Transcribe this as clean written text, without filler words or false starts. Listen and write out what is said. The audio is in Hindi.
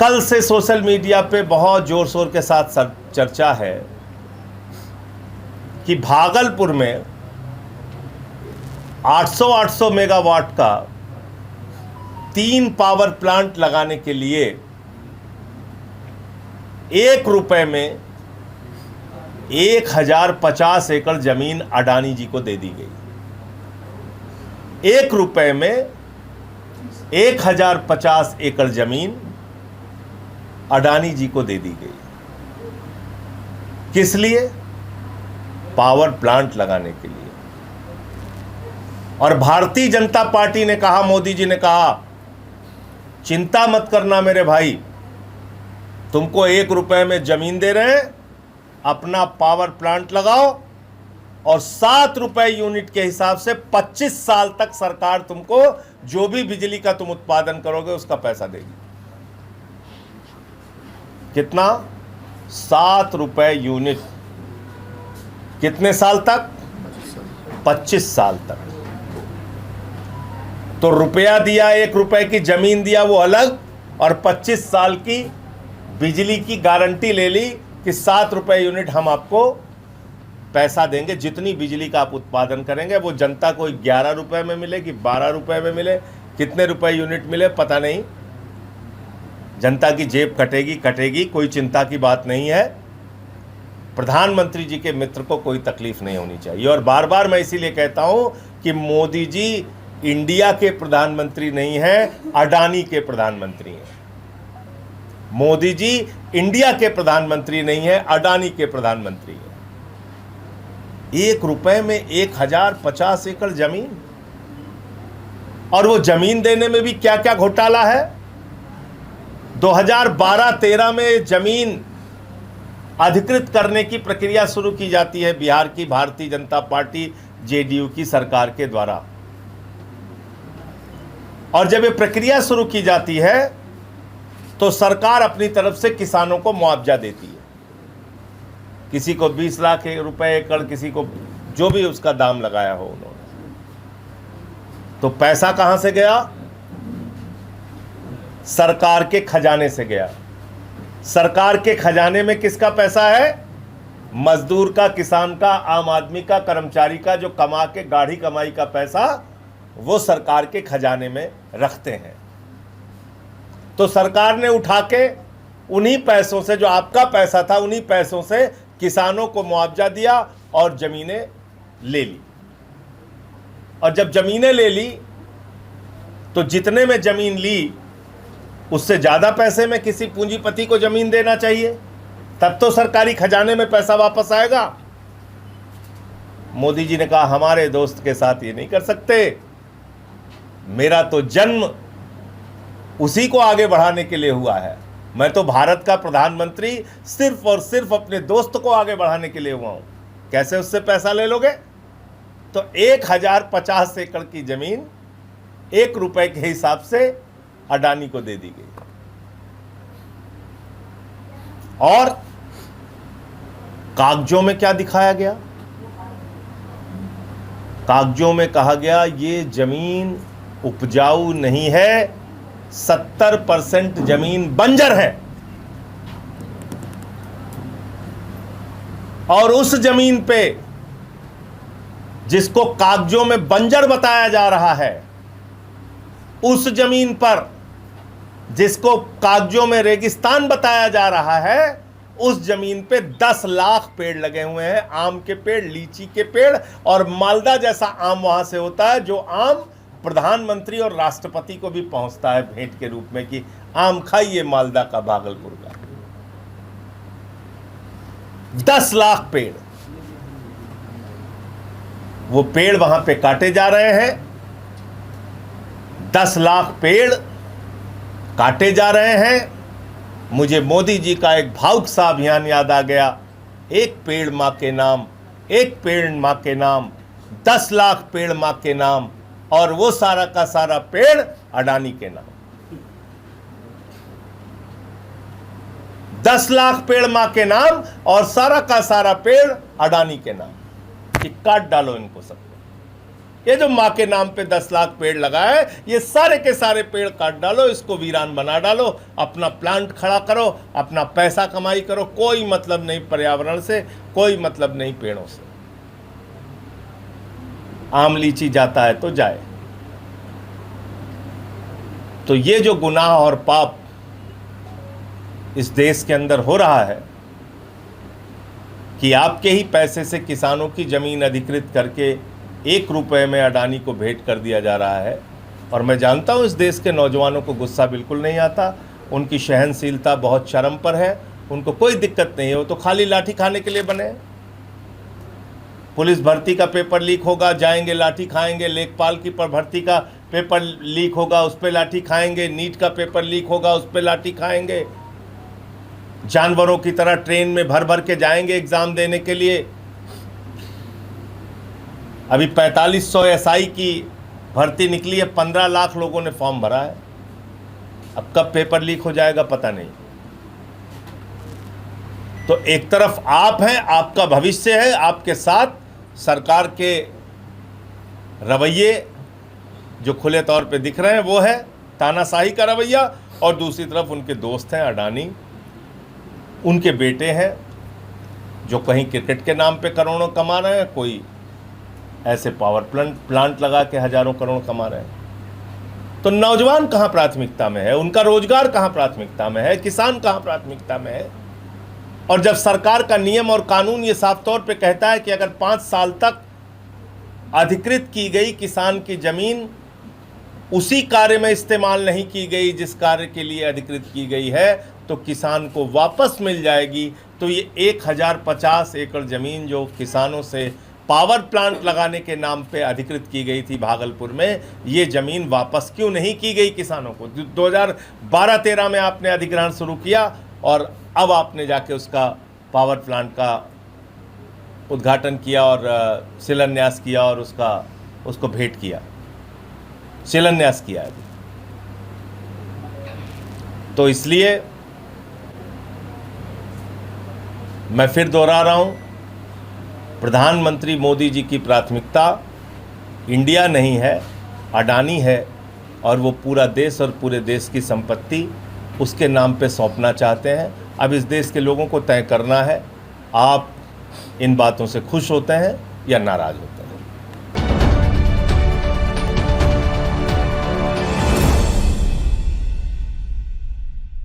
कल से सोशल मीडिया पे बहुत जोर शोर के साथ चर्चा है कि भागलपुर में 800 मेगावाट का 3 पावर प्लांट लगाने के लिए 1 रुपए में 1050 एकड़ जमीन अडानी जी को दे दी गई। 1 रुपए में 1050 एकड़ जमीन अडानी जी को दे दी गई। किस लिए? पावर प्लांट लगाने के लिए। और भारतीय जनता पार्टी ने कहा, मोदी जी ने कहा, चिंता मत करना मेरे भाई, तुमको 1 रुपए में जमीन दे रहे हैं, अपना पावर प्लांट लगाओ और 7 रुपए यूनिट के हिसाब से 25 साल तक सरकार तुमको जो भी बिजली का तुम उत्पादन करोगे उसका पैसा देगी। कितना? 7 रुपए यूनिट। कितने साल तक? 25 साल तक। तो रुपया दिया, 1 रुपए की जमीन दिया वो अलग, और 25 साल की बिजली की गारंटी ले ली कि 7 रुपए यूनिट हम आपको पैसा देंगे। जितनी बिजली का आप उत्पादन करेंगे वो जनता को 11 रुपए में मिले कि 12 रुपए में मिले, कितने रुपए यूनिट मिले पता नहीं, जनता की जेब कटेगी, कोई चिंता की बात नहीं है। प्रधानमंत्री जी के मित्र को कोई तकलीफ नहीं होनी चाहिए। और बार बार मैं इसीलिए कहता हूं कि मोदी जी इंडिया के प्रधानमंत्री नहीं हैं, अडानी के प्रधानमंत्री हैं। मोदी जी इंडिया के प्रधानमंत्री नहीं है, अडानी के प्रधानमंत्री हैं। 1 रुपए में 1050 एकड़ जमीन, और वो जमीन देने में भी क्या क्या घोटाला है। 2012-13 में जमीन अधिकृत करने की प्रक्रिया शुरू की जाती है बिहार की भारतीय जनता पार्टी जेडीयू की सरकार के द्वारा। और जब ये प्रक्रिया शुरू की जाती है तो सरकार अपनी तरफ से किसानों को मुआवजा देती है। किसी को 20 लाख रुपए एकड़, किसी को जो भी उसका दाम लगाया हो उन्होंने। तो पैसा कहां से गया? सरकार के खजाने से गया। सरकार के खजाने में किसका पैसा है? मजदूर का, किसान का, आम आदमी का, कर्मचारी का, जो कमा के गाढ़ी कमाई का पैसा वो सरकार के खजाने में रखते हैं। तो सरकार ने उठा के उन्हीं पैसों से, जो आपका पैसा था, उन्हीं पैसों से किसानों को मुआवजा दिया और जमीनें ले ली। और जब जमीनें ले ली तो जितने में जमीन ली उससे ज्यादा पैसे में किसी पूंजीपति को जमीन देना चाहिए, तब तो सरकारी खजाने में पैसा वापस आएगा। मोदी जी ने कहा हमारे दोस्त के साथ ये नहीं कर सकते, मेरा तो जन्म उसी को आगे बढ़ाने के लिए हुआ है। मैं तो भारत का प्रधानमंत्री सिर्फ और सिर्फ अपने दोस्त को आगे बढ़ाने के लिए हुआ हूं। कैसे उससे पैसा ले लोगे? तो 1050 एकड़ की जमीन 1 रुपए के हिसाब से अडानी को दे दी गई। और कागजों में क्या दिखाया गया? कागजों में कहा गया ये जमीन उपजाऊ नहीं है, 70% जमीन बंजर है। और उस जमीन पे जिसको कागजों में बंजर बताया जा रहा है, उस जमीन पर जिसको कागजों में रेगिस्तान बताया जा रहा है, उस जमीन पे 10 लाख पेड़ लगे हुए हैं। आम के पेड़, लीची के पेड़, और मालदा जैसा आम वहां से होता है, जो आम प्रधानमंत्री और राष्ट्रपति को भी पहुंचता है भेंट के रूप में कि आम खाइए मालदा का, भागलपुर का। 10 लाख पेड़, वो पेड़ वहां पे काटे जा रहे हैं। 10 लाख पेड़ काटे जा रहे हैं। मुझे मोदी जी का एक भावुक सा अभियान याद आ गया, एक पेड़ मां के नाम, एक पेड़ मां के नाम, 10 लाख पेड़ मां के नाम, और वो सारा का सारा पेड़ अडानी के नाम। 10 लाख पेड़ मां के नाम और सारा का सारा पेड़ अडानी के नाम। कि काट डालो इनको सबको। ये जो माँ के नाम पे 10 लाख पेड़ लगाए, ये सारे के सारे पेड़ काट डालो, इसको वीरान बना डालो, अपना प्लांट खड़ा करो, अपना पैसा कमाई करो, कोई मतलब नहीं पर्यावरण से, कोई मतलब नहीं पेड़ों से। आम लीची जाता है तो जाए। तो ये जो गुनाह और पाप इस देश के अंदर हो रहा है कि आपके ही पैसे से किसानों की जमीन अधिकृत करके 1 रुपए में अडानी को भेंट कर दिया जा रहा है। और मैं जानता हूं इस देश के नौजवानों को गुस्सा बिल्कुल नहीं आता, उनकी सहनशीलता बहुत चरम पर है, उनको कोई दिक्कत नहीं है, वो तो खाली लाठी खाने के लिए बने हैं। पुलिस भर्ती का पेपर लीक होगा, जाएंगे लाठी खाएंगे, लेखपाल की भर्ती का पेपर लीक होगा, उस पर लाठी खाएंगे, नीट का पेपर लीक होगा, उस पर लाठी खाएंगे, जानवरों की तरह ट्रेन में भर भर के जाएंगे एग्जाम देने के लिए। अभी 4500 एसआई की भर्ती निकली है, 15 लाख लोगों ने फॉर्म भरा है। अब कब पेपर लीक हो जाएगा पता नहीं। तो एक तरफ आप हैं, आपका भविष्य है, आपके साथ सरकार के रवैये जो खुले तौर पे दिख रहे हैं वो है तानाशाही का रवैया, और दूसरी तरफ उनके दोस्त हैं अडानी, उनके बेटे हैं जो कहीं क्रिकेट के नाम पे करोड़ों कमा रहे हैं, कोई ऐसे पावर प्लांट लगा के हजारों करोड़ कमा रहे हैं। तो नौजवान कहाँ प्राथमिकता में है, उनका रोजगार कहाँ प्राथमिकता में है, किसान कहाँ प्राथमिकता में है। और जब सरकार का नियम और कानून ये साफ तौर पे कहता है कि अगर 5 साल तक अधिकृत की गई किसान की जमीन उसी कार्य में इस्तेमाल नहीं की गई जिस कार्य के लिए अधिकृत की गई है, तो किसान को वापस मिल जाएगी। तो ये 1050 एकड़ ज़मीन जो किसानों से पावर प्लांट लगाने के नाम पे अधिकृत की गई थी भागलपुर में, ये ज़मीन वापस क्यों नहीं की गई किसानों को? 2012-13 में आपने अधिग्रहण शुरू किया और अब आपने जाके उसका पावर प्लांट का उद्घाटन किया और शिलान्यास किया और उसको भेंट किया, शिलान्यास किया अभी। तो इसलिए मैं फिर दोहरा रहा हूं, प्रधानमंत्री मोदी जी की प्राथमिकता इंडिया नहीं है, अडानी है, और वो पूरा देश और पूरे देश की संपत्ति उसके नाम पे सौंपना चाहते हैं। अब इस देश के लोगों को तय करना है, आप इन बातों से खुश होते हैं या नाराज़ होते हैं।